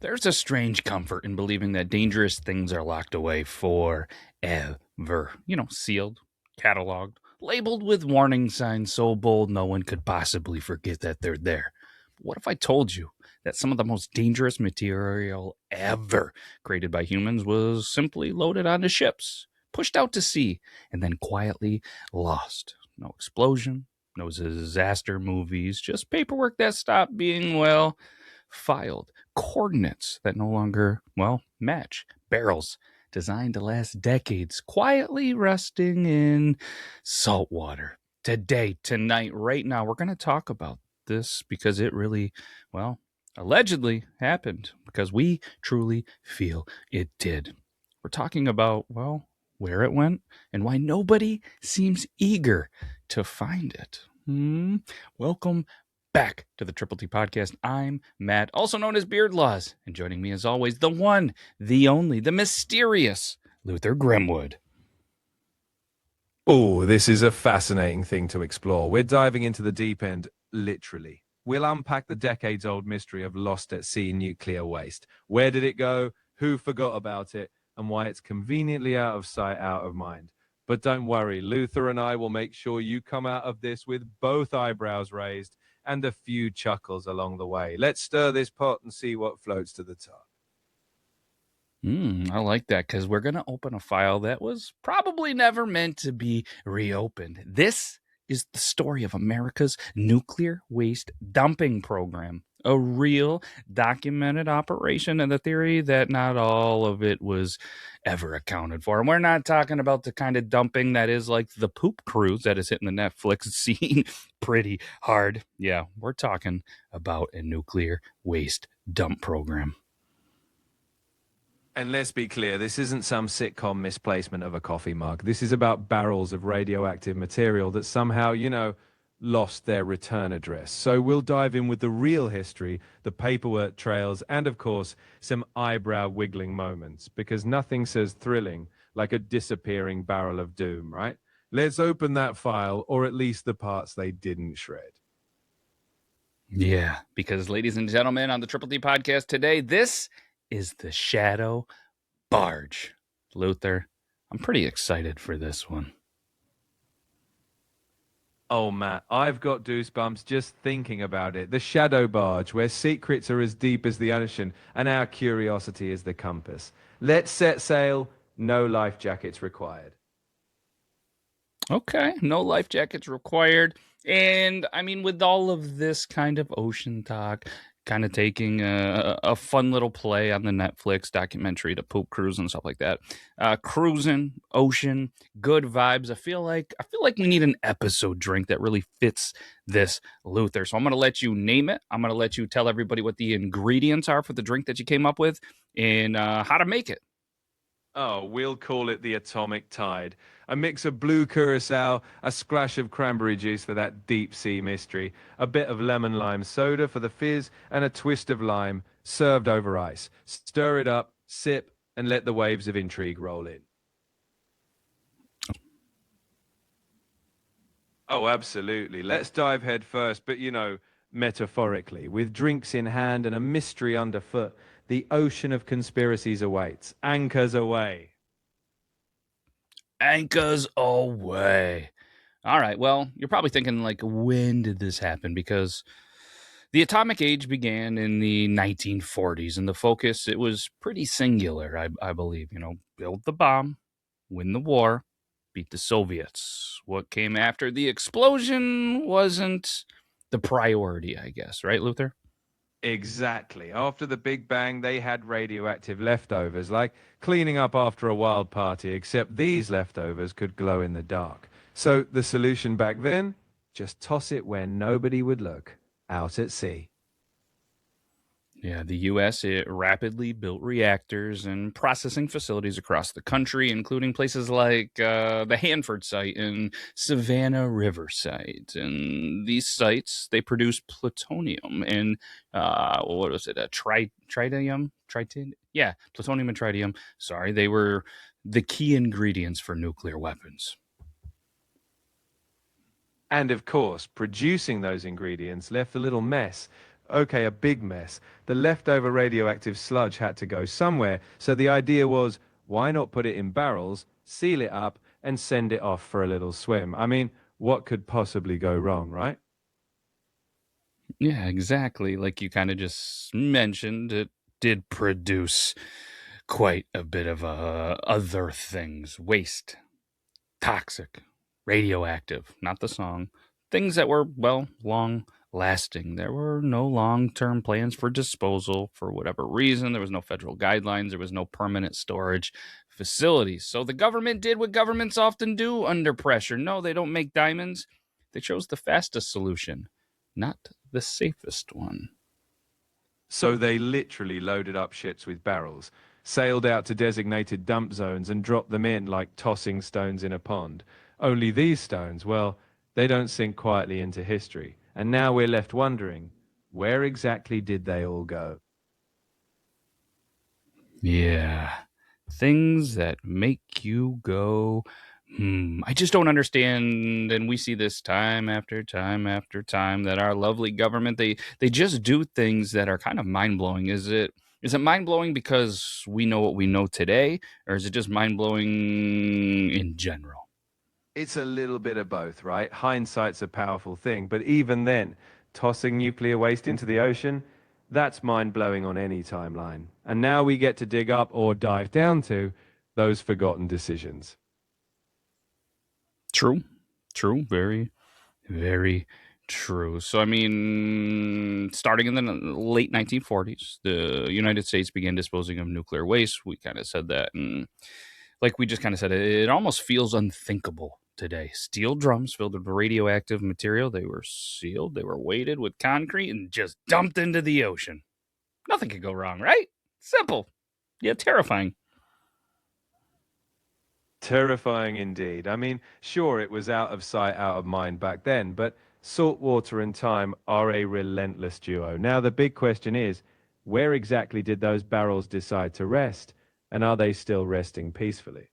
There's a strange comfort in believing that dangerous things are locked away forever. Sealed, cataloged, labeled with warning signs so bold no one could possibly forget that they're there. But what if I told you that some of the most dangerous material ever created by humans was simply loaded onto ships, pushed out to sea, and then quietly lost? No explosion, no disaster movies, just paperwork that stopped being, filed, coordinates that no longer, match, barrels designed to last decades, quietly rusting in salt water. Today, tonight, right now, we're going to talk about this because it really, allegedly happened, because we truly feel it did. We're talking about, where it went and why nobody seems eager to find it. Welcome back to the Triple T Podcast. I'm Matt, also known as Beard Laws, and joining me as always, the one, the only, the mysterious Luther Grimwood. Oh, this is a fascinating thing to explore. We're diving into the deep end, literally. We'll unpack the decades-old mystery of lost-at-sea nuclear waste. Where did it go? Who forgot about it? And why it's conveniently out of sight, out of mind. But don't worry, Luther and I will make sure you come out of this with both eyebrows raised and a few chuckles along the way. Let's stir this pot and see what floats to the top. I like that, because we're going to open a file that was probably never meant to be reopened. This is the story of America's nuclear waste dumping program, a real documented operation, and the theory that not all of it was ever accounted for. And we're not talking about the kind of dumping that is like the poop cruise that is hitting the Netflix scene pretty hard. Yeah, we're talking about a nuclear waste dump program. And let's be clear, this isn't some sitcom misplacement of a coffee mug. This is about barrels of radioactive material that somehow, lost their return address. So we'll dive in with the real history, the paperwork trails, and of course, some eyebrow-wiggling moments, because nothing says thrilling like a disappearing barrel of doom, right? Let's open that file, or at least the parts they didn't shred. Yeah, because ladies and gentlemen, on the Triple T Podcast today, this is the Shadow Barge. Luther, I'm pretty excited for this one. Oh, Matt, I've got goosebumps just thinking about it. The Shadow Barge, where secrets are as deep as the ocean and our curiosity is the compass. Let's set sail. No life jackets required. Okay, no life jackets required. And I mean, with all of this kind of ocean talk, kind of taking a fun little play on the Netflix documentary to poop cruise and stuff like that. Cruising, ocean, good vibes. I feel like we need an episode drink that really fits this, Luther. So I'm going to let you name it. I'm going to let you tell everybody what the ingredients are for the drink that you came up with and how to make it. Oh, we'll call it the Atomic Tide. A mix of blue curacao, a splash of cranberry juice for that deep sea mystery, a bit of lemon lime soda for the fizz, and a twist of lime served over ice. Stir it up, sip, and let the waves of intrigue roll in. Oh, absolutely. Let's dive head first, but metaphorically, with drinks in hand and a mystery underfoot. The ocean of conspiracies awaits. Anchors away. Anchors away. All right. Well, you're probably thinking, like, when did this happen? Because the atomic age began in the 1940s, and the focus, it was pretty singular, I believe. Build the bomb, win the war, beat the Soviets. What came after the explosion wasn't the priority, I guess. Right, Luther? Exactly. After the Big Bang, they had radioactive leftovers, like cleaning up after a wild party, except these leftovers could glow in the dark. So the solution back then, just toss it where nobody would look, out at sea. Yeah, the U.S., it rapidly built reactors and processing facilities across the country, including places like the Hanford site and Savannah River site. And these sites, they produce plutonium and, what was it, tritium? Yeah, plutonium and tritium. Sorry, they were the key ingredients for nuclear weapons. And of course, producing those ingredients left a little mess. okay, a big mess. The leftover radioactive sludge had to go somewhere, so the idea was, why not put it in barrels, seal it up, and send it off for a little swim? I mean, what could possibly go wrong, right? Yeah, exactly. Like you kind of just mentioned, it did produce quite a bit of other things: waste, toxic, radioactive, not the song, things that were, well, long lasting. There were no long term plans for disposal for whatever reason. There was no federal guidelines, there was no permanent storage facilities. So the government did what governments often do under pressure. No, they don't make diamonds. They chose the fastest solution, not the safest one. So they literally loaded up ships with barrels, sailed out to designated dump zones, and dropped them in like tossing stones in a pond. Only these stones, well, they don't sink quietly into history. And now we're left wondering, where exactly did they all go? Yeah. Things that make you go, I just don't understand. And we see this time after time after time that our lovely government, they just do things that are kind of mind blowing. Is it mind blowing because we know what we know today, or is it just mind blowing in general? It's a little bit of both, right? Hindsight's a powerful thing, but even then, tossing nuclear waste into the ocean, that's mind-blowing on any timeline. And now we get to dig up or dive down to those forgotten decisions. True. True. Very, very true. So, I mean, starting in the late 1940s, the United States began disposing of nuclear waste. We kind of said that. And like we just kind of said, it almost feels unthinkable today. Steel drums filled with radioactive material. They were sealed, they were weighted with concrete and just dumped into the ocean. Nothing could go wrong, right? Simple, yet terrifying. Terrifying indeed. I mean, sure, it was out of sight, out of mind back then, but salt water and time are a relentless duo. Now, the big question is, where exactly did those barrels decide to rest? And are they still resting peacefully?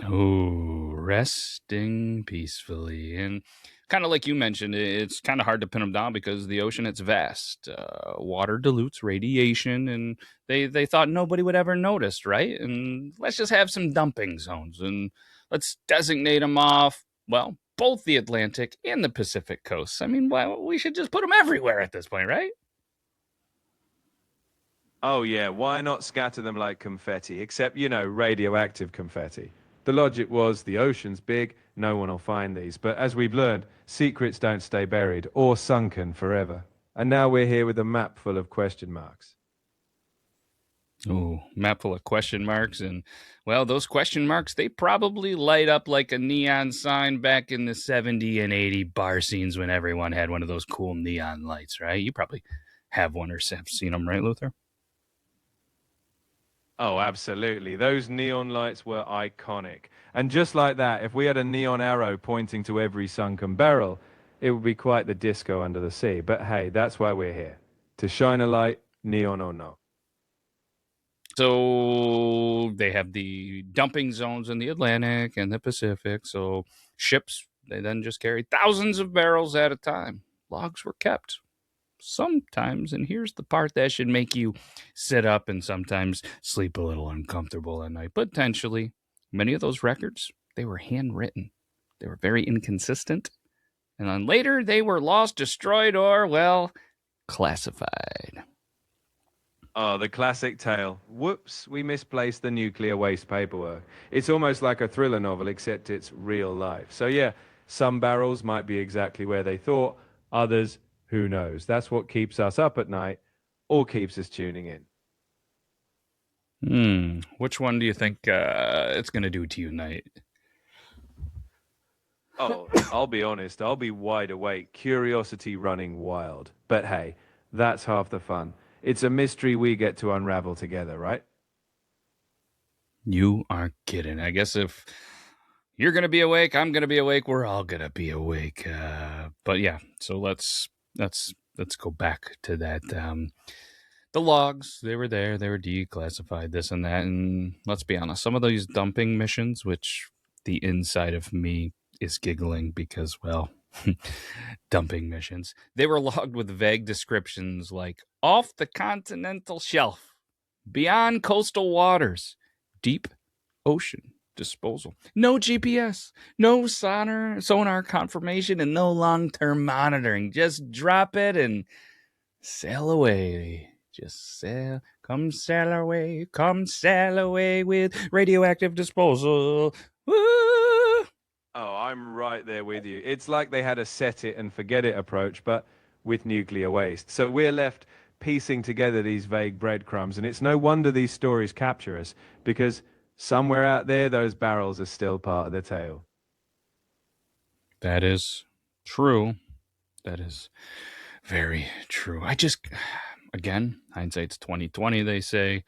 Oh, resting peacefully. And kind of like you mentioned, it's kind of hard to pin them down because the ocean, it's vast. Water dilutes radiation, and they thought nobody would ever notice, right? And let's just have some dumping zones and let's designate them off, well, both the Atlantic and the Pacific coasts. I mean, well, we should just put them everywhere at this point, right? Oh, yeah, why not scatter them like confetti? Except, radioactive confetti. The logic was the ocean's big, no one will find these. But as we've learned, secrets don't stay buried or sunken forever. And now we're here with a map full of question marks. Oh, map full of question marks. And, well, those question marks, they probably light up like a neon sign back in the 70 and 80 bar scenes when everyone had one of those cool neon lights, right? You probably have one or have seen them, right, Luther? Oh, absolutely. Those neon lights were iconic. And just like that, if we had a neon arrow pointing to every sunken barrel, it would be quite the disco under the sea. But hey, that's why we're here. To shine a light, neon or not. So they have the dumping zones in the Atlantic and the Pacific. So ships, they then just carried thousands of barrels at a time. Logs were kept. Sometimes, and here's the part that should make you sit up and sometimes sleep a little uncomfortable at night. Potentially, many of those records, they were handwritten. They were very inconsistent. And then later, they were lost, destroyed, or, well, classified. Oh, the classic tale. Whoops, we misplaced the nuclear waste paperwork. It's almost like a thriller novel, except it's real life. So, yeah, some barrels might be exactly where they thought, others, who knows? That's what keeps us up at night or keeps us tuning in. Which one do you think it's going to do to you tonight? Oh, I'll be honest, I'll be wide awake, curiosity running wild. But hey, that's half the fun. It's a mystery we get to unravel together, right? You are kidding. I guess if you're going to be awake, I'm going to be awake. We're all going to be awake. But yeah, so let's go back to that. The logs, they were there. They were declassified, this and that. And let's be honest, some of these dumping missions, which the inside of me is giggling because, well, Dumping missions. They were logged with vague descriptions like off the continental shelf, beyond coastal waters, deep ocean disposal. No GPS, no sonar confirmation, and no long-term monitoring. Just drop it and sail away. Just sail, come sail away with radioactive disposal. Woo! Oh, I'm right there with you. It's like they had a set it and forget it approach, but with nuclear waste. So we're left piecing together these vague breadcrumbs, and it's no wonder these stories capture us, because somewhere out there, those barrels are still part of the tale. That is true. That is very true. Again, hindsight's 2020, they say,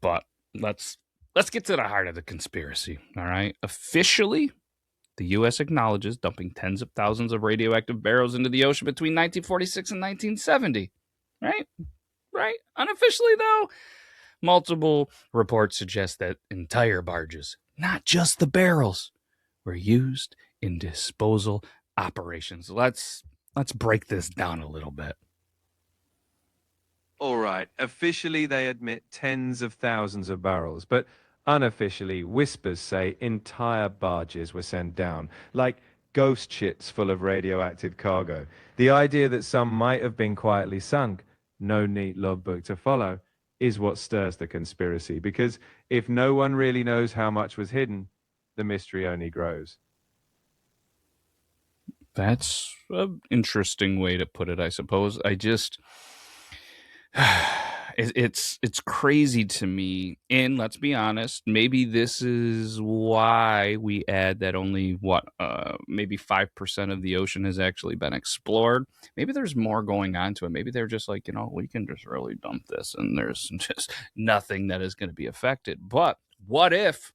but let's get to the heart of the conspiracy. All right. Officially, the U.S. acknowledges dumping tens of thousands of radioactive barrels into the ocean between 1946 and 1970. Right? Right? Unofficially, though, multiple reports suggest that entire barges, not just the barrels, were used in disposal operations. Let's break this down a little bit. All right. Officially, they admit tens of thousands of barrels, but unofficially, whispers say entire barges were sent down, like ghost ships full of radioactive cargo. The idea that some might have been quietly sunk, no neat logbook to follow, is what stirs the conspiracy, because if no one really knows how much was hidden, the mystery only grows. That's an interesting way to put it, I suppose. It's crazy to me, and let's be honest, maybe this is why we add that only maybe 5% of the ocean has actually been explored. Maybe there's more going on to it. Maybe they're just like, we can just really dump this and there's just nothing that is going to be affected. But what if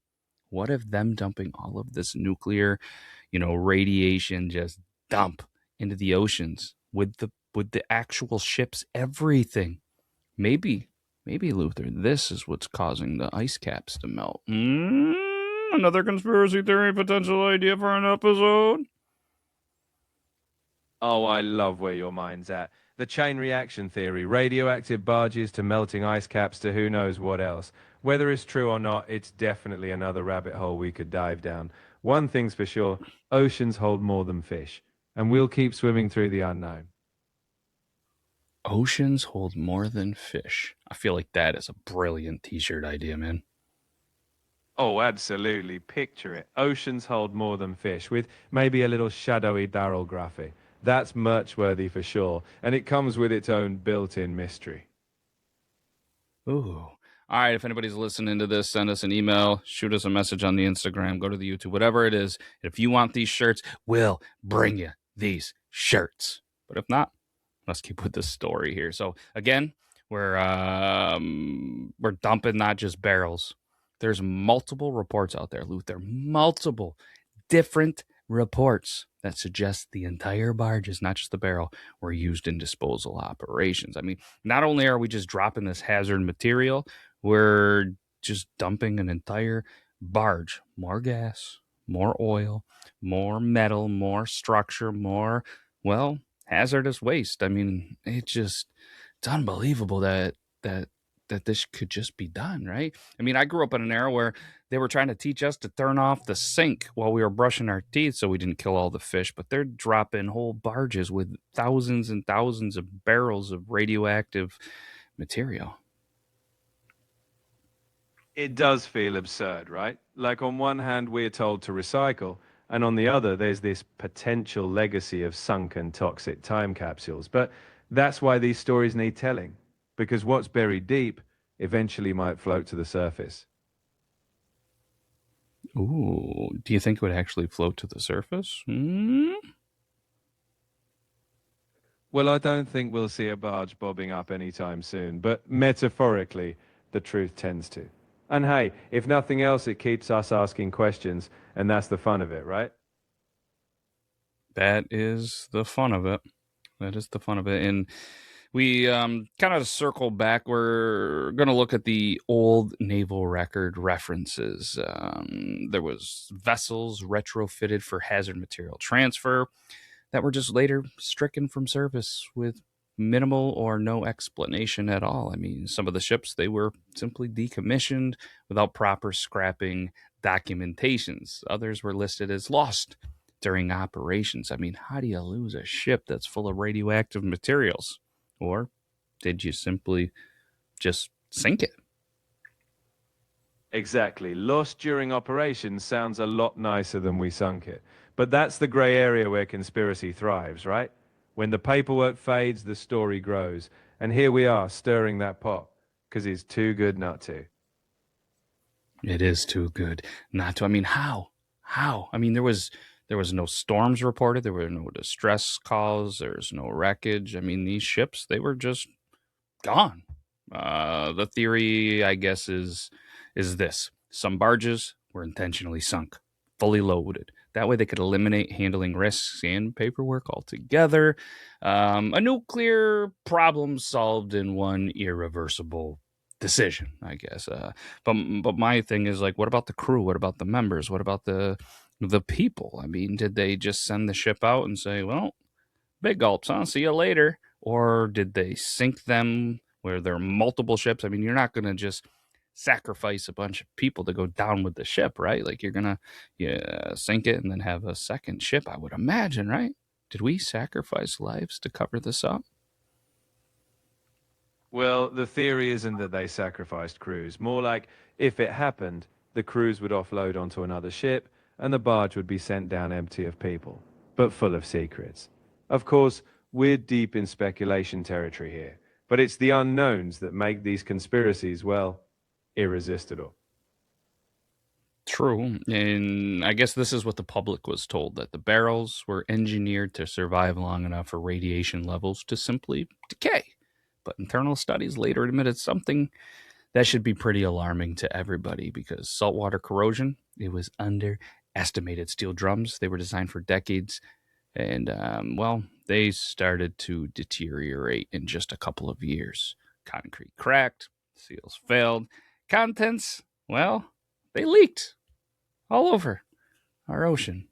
them dumping all of this nuclear radiation, just dump into the oceans with the actual ships, everything? Maybe, Luther, this is what's causing the ice caps to melt. Another conspiracy theory potential idea for an episode? Oh, I love where your mind's at. The chain reaction theory, radioactive barges to melting ice caps to who knows what else. Whether it's true or not, it's definitely another rabbit hole we could dive down. One thing's for sure, oceans hold more than fish, and we'll keep swimming through the unknown. Oceans hold more than fish. I feel like that is a brilliant t-shirt idea, man. Oh, absolutely. Picture it. Oceans hold more than fish, with maybe a little shadowy barrel graphic. That's merch worthy for sure, and it comes with its own built-in mystery. Ooh. All right, if anybody's listening to this, send us an email, shoot us a message on the Instagram, go to the YouTube, whatever it is. If you want these shirts, we'll bring you these shirts. But if not, let's keep with this story here. So again, we're dumping not just barrels. There's multiple reports out there, Luther. Multiple different reports that suggest the entire barges, not just the barrel, were used in disposal operations. I mean, not only are we just dropping this hazard material, we're just dumping an entire barge. More gas, more oil, more metal, more structure, more, hazardous waste. I mean, it's unbelievable that this could just be done, right? I mean, I grew up in an era where they were trying to teach us to turn off the sink while we were brushing our teeth so we didn't kill all the fish, but they're dropping whole barges with thousands and thousands of barrels of radioactive material. It does feel absurd, right? Like on one hand, we're told to recycle, and on the other, there's this potential legacy of sunken toxic time capsules. But that's why these stories need telling, because what's buried deep eventually might float to the surface. Ooh, do you think it would actually float to the surface? Well, I don't think we'll see a barge bobbing up anytime soon, but metaphorically, the truth tends to. And hey, if nothing else, it keeps us asking questions, and that's the fun of it, right? That is the fun of it. And we kind of circle back. We're going to look at the old naval record references. There was vessels retrofitted for hazard material transfer. that were just later stricken from service with minimal or no explanation at all. I mean, some of the ships, they were simply decommissioned without proper scrapping documentations. Others were listed as lost during operations. I mean, how do you lose a ship that's full of radioactive materials? Or did you simply just sink it? Exactly. Lost during operations sounds a lot nicer than we sunk it. But that's the gray area where conspiracy thrives, right? When the paperwork fades, the story grows. And here we are, stirring that pot, because it's too good not to. It is too good not to. I mean, how? How? I mean, there was no storms reported. There were no distress calls. There's no wreckage. I mean, these ships, they were just gone. The theory, I guess, is this: some barges were intentionally sunk, fully loaded. That way, they could eliminate handling risks and paperwork altogether. A nuclear problem solved in one irreversible decision, I guess. But my thing is like, what about the crew? What about the members? What about the people? I mean, did they just send the ship out and say, well, big gulps, huh? See you later. Or did they sink them where there are multiple ships? I mean, you're not going to just sacrifice a bunch of people to go down with the ship, right? Like you're going to sink it and then have a second ship, I would imagine, right? Did we sacrifice lives to cover this up? Well, the theory isn't that they sacrificed crews. More like, if it happened, the crews would offload onto another ship, and the barge would be sent down empty of people, but full of secrets. Of course, we're deep in speculation territory here, but it's the unknowns that make these conspiracies, well, irresistible. True. And I guess this is what the public was told, that the barrels were engineered to survive long enough for radiation levels to simply decay. But internal studies later admitted something that should be pretty alarming to everybody, because saltwater corrosion, it was underestimated. Steel drums, they were designed for decades. And, well, they started to deteriorate in just a couple of years. Concrete cracked, seals failed, contents, well, they leaked all over our ocean.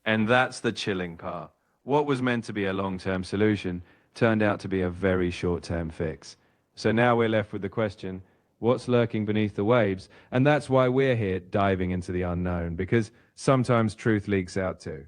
And that's the chilling part. What was meant to be a long-term solution turned out to be a very short-term fix. So now we're left with the question, what's lurking beneath the waves? And that's why we're here diving into the unknown, because sometimes truth leaks out too.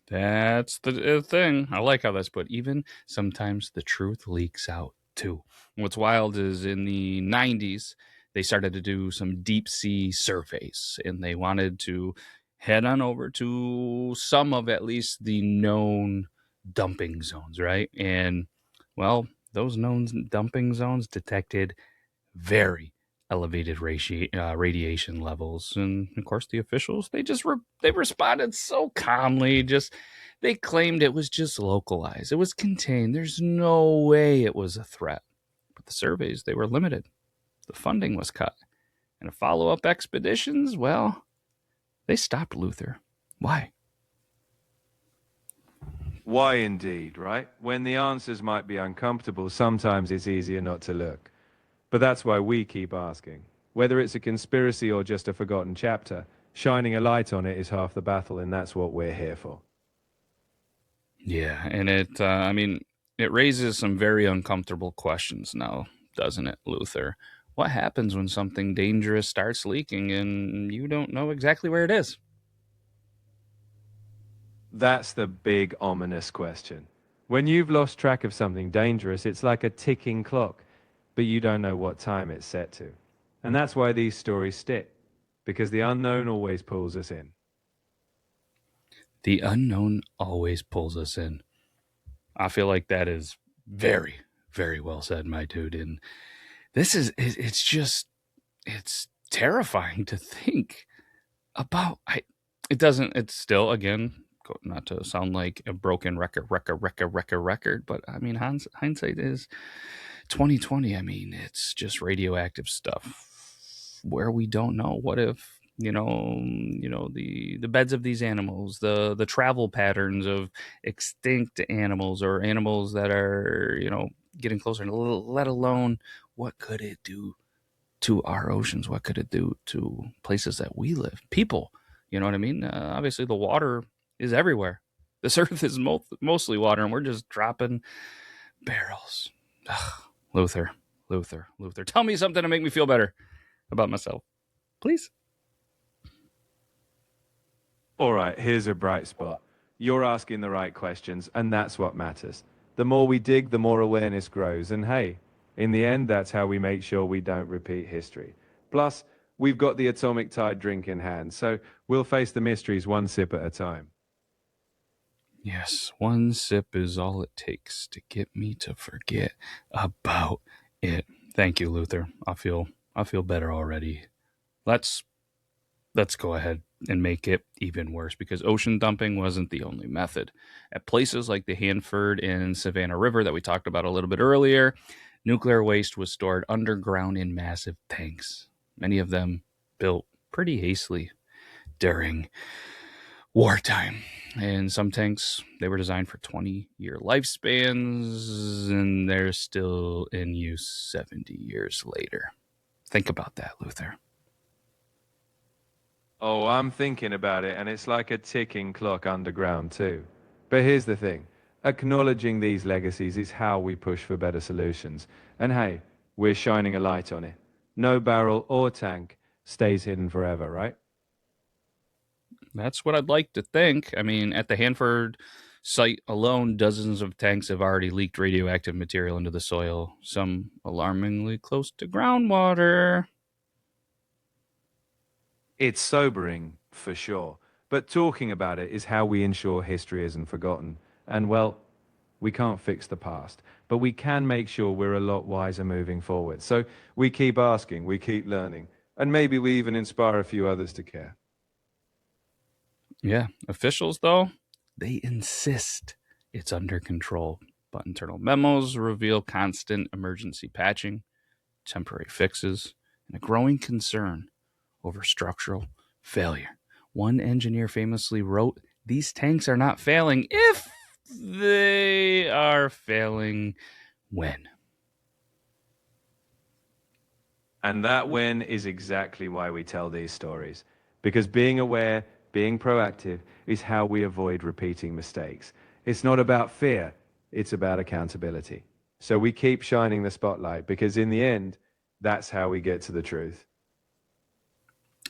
That's the thing. I like how that's put. Even sometimes the truth leaks out too. What's wild is in the 90s, they started to do some deep sea surveys, and they wanted to head on over to some of at least the known dumping zones, right? And, well, those known dumping zones detected very elevated radiation levels, and of course the officials, they responded so calmly. Just they claimed it was just localized, it was contained, there's no way it was a threat. But the surveys, they were limited, the funding was cut, and the follow-up expeditions, well, they stopped. Luther, why? Why indeed, right? When the answers might be uncomfortable, sometimes it's easier not to look. But that's why we keep asking. Whether it's a conspiracy or just a forgotten chapter, shining a light on it is half the battle, and that's what we're here for. Yeah, and I mean, it raises some very uncomfortable questions now, doesn't it, Luther? What happens when something dangerous starts leaking and you don't know exactly where it is? That's the big ominous question. When you've lost track of something dangerous, it's like a ticking clock, but you don't know what time it's set to. And that's why these stories stick, because the unknown always pulls us in. The unknown always pulls us in. I feel like that is very, very well said, my dude. And it's just, it's terrifying to think about. It's still, again, not to sound like a broken record, but I mean, hindsight is 2020. I mean, it's just radioactive stuff where we don't know. What if, the beds of these animals, the travel patterns of extinct animals or animals that are, getting closer, let alone what could it do to our oceans? What could it do to places that we live? People, You know what I mean? Obviously, the water is everywhere. This earth is mostly water, and we're just dropping barrels. Ugh, Luther, Luther. Tell me something to make me feel better about myself, please. All right, here's a bright spot. You're asking the right questions, and that's what matters. The more we dig, the more awareness grows. And hey, in the end, that's how we make sure we don't repeat history. Plus, we've got the atomic tide drink in hand, so we'll face the mysteries one sip at a time. Yes, one sip is all it takes to get me to forget about it. Thank you, Luther. I feel better already. Let's let's go ahead and make it even worse because ocean dumping wasn't the only method. At places like the Hanford and Savannah River that we talked about a little bit earlier, nuclear waste was stored underground in massive tanks, many of them built pretty hastily during wartime. And some tanks, they were designed for 20-year lifespans, and they're still in use 70 years later. Think about that, Luther. Oh, I'm thinking about it, and it's like a ticking clock underground, too. But here's the thing, acknowledging these legacies is how we push for better solutions. And hey, we're shining a light on it. No barrel or tank stays hidden forever, right? That's what I'd like to think. I mean, at the Hanford site alone, dozens of tanks have already leaked radioactive material into the soil, some alarmingly close to groundwater. It's sobering, for sure. But talking about it is how we ensure history isn't forgotten. And well, we can't fix the past, but we can make sure we're a lot wiser moving forward. So we keep asking, we keep learning, and maybe we even inspire a few others to care. Yeah, officials, though, they insist it's under control. But internal memos reveal constant emergency patching, temporary fixes, and a growing concern over structural failure. One engineer famously wrote, "These tanks are not failing if they are failing when." And that win is exactly why we tell these stories. Because being aware, being proactive, is how we avoid repeating mistakes. It's not about fear, it's about accountability. So we keep shining the spotlight because in the end, that's how we get to the truth.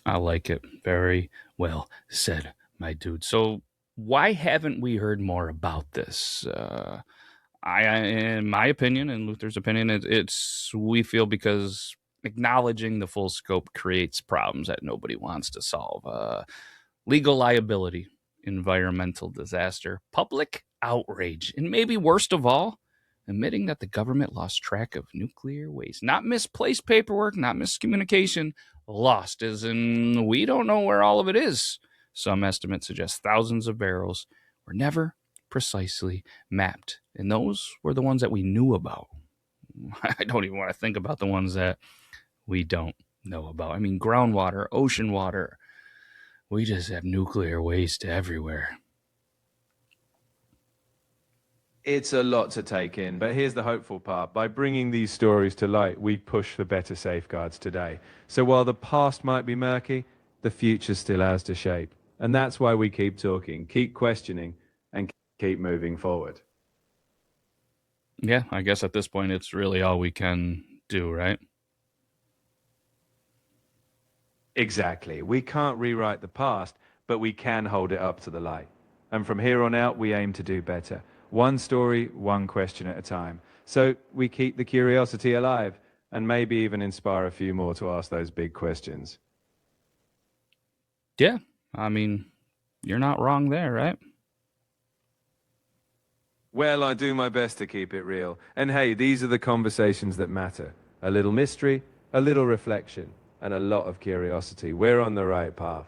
I like it. Very well said, my dude. So, why haven't we heard more about this? In my opinion, and Luther's opinion, it's we feel because acknowledging the full scope creates problems that nobody wants to solve. Legal liability, environmental disaster, public outrage, and maybe worst of all, admitting that the government lost track of nuclear waste. Not misplaced paperwork, not miscommunication, lost, as in we don't know where all of it is. Some estimates suggest thousands of barrels were never precisely mapped. And those were the ones that we knew about. I don't even want to think about the ones that we don't know about. I mean, groundwater, ocean water. We just have nuclear waste everywhere. It's a lot to take in, but here's the hopeful part. By bringing these stories to light, we push for better safeguards today. So while the past might be murky, the future still has to shape. And that's why we keep talking, keep questioning, and keep moving forward. Yeah, I guess at this point, it's really all we can do, right? Exactly. We can't rewrite the past, but we can hold it up to the light. And from here on out, we aim to do better. One story, one question at a time. So we keep the curiosity alive and maybe even inspire a few more to ask those big questions. Yeah, I mean, you're not wrong there, right? Well, I do my best to keep it real. And hey, these are the conversations that matter. A little mystery, a little reflection, and a lot of curiosity. We're on the right path.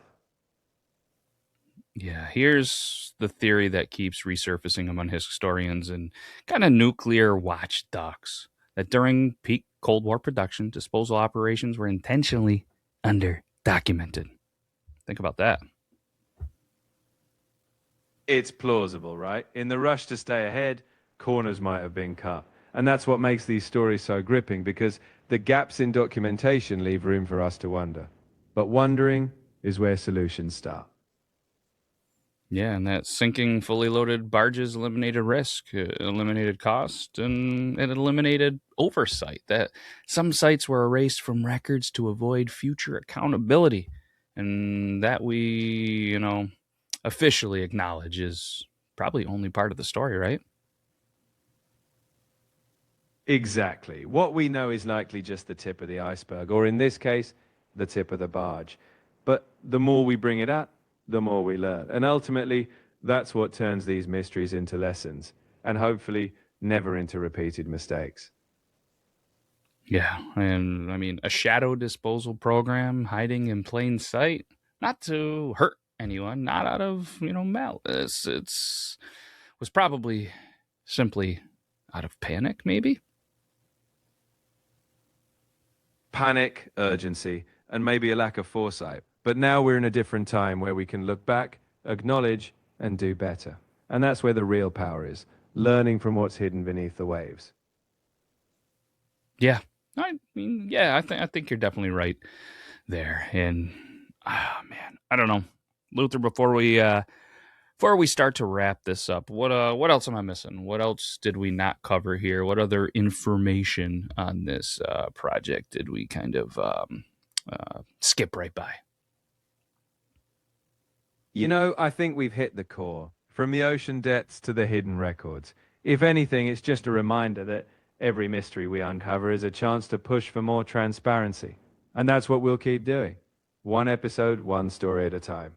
Yeah, here's the theory that keeps resurfacing among historians and kind of nuclear watchdogs that during peak Cold War production, disposal operations were intentionally under documented. Think about that. It's plausible, right? In the rush to stay ahead, corners might have been cut. And that's what makes these stories so gripping because the gaps in documentation leave room for us to wonder. But wondering is where solutions start. Yeah, and that sinking fully loaded barges eliminated risk, eliminated cost, and it eliminated oversight. That some sites were erased from records to avoid future accountability. And that we, officially acknowledge is probably only part of the story, right? Exactly. What we know is likely just the tip of the iceberg, or in this case, the tip of the barge. But the more we bring it up, the more we learn. And ultimately, that's what turns these mysteries into lessons, and hopefully never into repeated mistakes. Yeah, and I mean, a shadow disposal program hiding in plain sight, not to hurt anyone, not out of malice. It's was probably simply out of panic, maybe. Panic, urgency, and maybe a lack of foresight. But now we're in a different time where we can look back, acknowledge, and do better. And that's where the real power is, learning from what's hidden beneath the waves. Yeah, I mean, yeah, I think you're definitely right there. And man, I don't know, Luther. Before we start to wrap this up, what else am I missing? What else did we not cover here? What other information on this project did we kind of skip right by? You know, I think we've hit the core, from the ocean depths to the hidden records. If anything, it's just a reminder that every mystery we uncover is a chance to push for more transparency. And that's what we'll keep doing. One episode, one story at a time.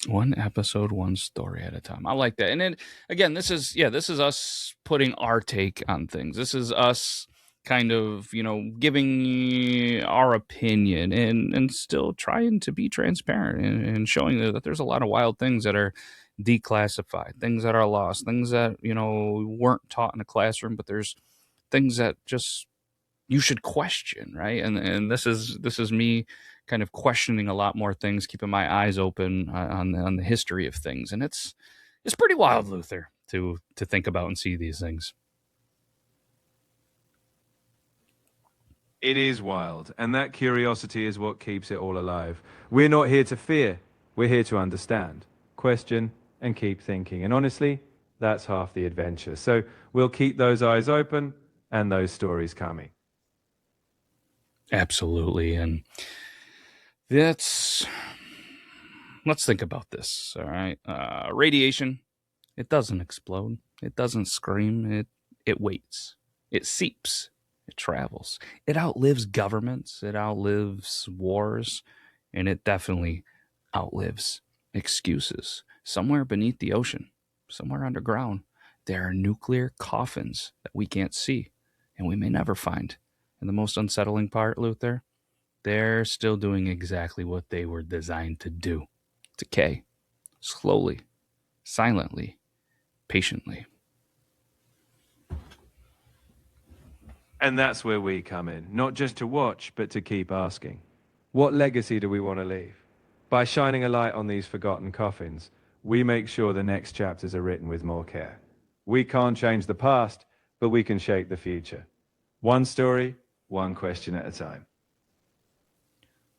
One episode, one story at a time. I like that. And then again, this is us putting our take on things. This is us kind of, giving our opinion and still trying to be transparent and showing that there's a lot of wild things that are declassified, things that are lost, things that, weren't taught in a classroom, but there's things that just you should question, right? And this is me kind of questioning a lot more things, keeping my eyes open on the history of things, and it's pretty wild, Luther, to think about and see these things. It is wild, and that curiosity is what keeps it all alive. We're not here to fear, we're here to understand, question, and keep thinking. And honestly, that's half the adventure. So we'll keep those eyes open and those stories coming. Absolutely, and that's let's think about this. All right, radiation. It doesn't explode. It doesn't scream. It waits. It seeps. It travels. It outlives governments. It outlives wars, and it definitely outlives excuses. Somewhere beneath the ocean, somewhere underground, there are nuclear coffins that we can't see, and we may never find. And the most unsettling part, Luther, they're still doing exactly what they were designed to do: decay, slowly, silently, patiently. And that's where we come in, not just to watch, but to keep asking. What legacy do we want to leave? By shining a light on these forgotten coffins, we make sure the next chapters are written with more care. We can't change the past, but we can shape the future. One story, one question at a time.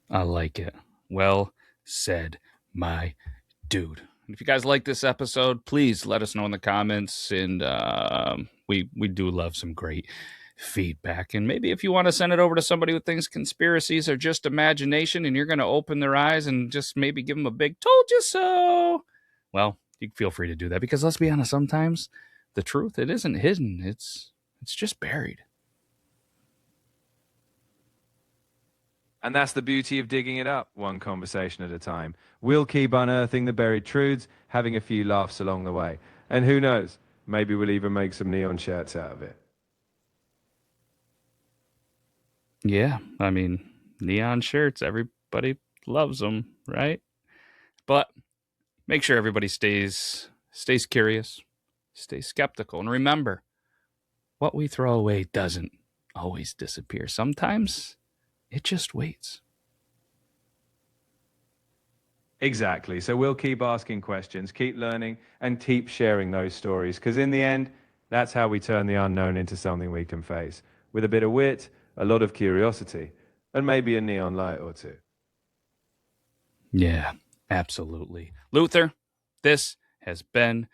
I like it. Well said, my dude. If you guys like this episode, please let us know in the comments. And we do love some great feedback. And maybe if you want to send it over to somebody who thinks conspiracies are just imagination and you're going to open their eyes and just maybe give them a big "told you so," well, you feel free to do that, because let's be honest, sometimes the truth, it isn't hidden. It's just buried. And that's the beauty of digging it up, one conversation at a time. We'll keep unearthing the buried truths, having a few laughs along the way. And who knows, maybe we'll even make some neon shirts out of it. Yeah, I mean, neon shirts, everybody loves them, right? But make sure everybody stays curious, stays skeptical, and remember, what we throw away doesn't always disappear. Sometimes it just waits. Exactly. So we'll keep asking questions, keep learning, and keep sharing those stories. Because in the end, that's how we turn the unknown into something we can face. With a bit of wit, a lot of curiosity, and maybe a neon light or two. Yeah, Absolutely. Luther, this has been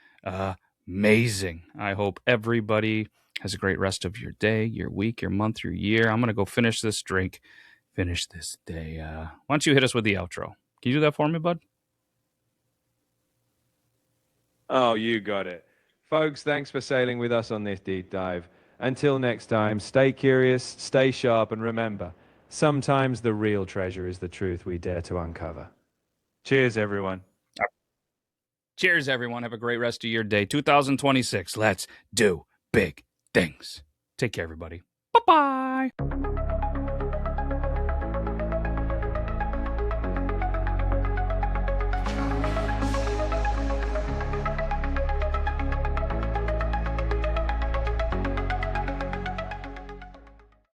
amazing. I hope everybody has a great rest of your day, your week, your month, your year. I'm going to go finish this drink, finish this day. Why don't you hit us with the outro? Can you do that for me, bud? Oh, you got it. Folks, thanks for sailing with us on this deep dive. Until next time, stay curious, stay sharp, and remember, sometimes the real treasure is the truth we dare to uncover. Cheers, everyone. Cheers, everyone. Have a great rest of your day. 2026. Let's do big things. Take care, everybody. Bye-bye.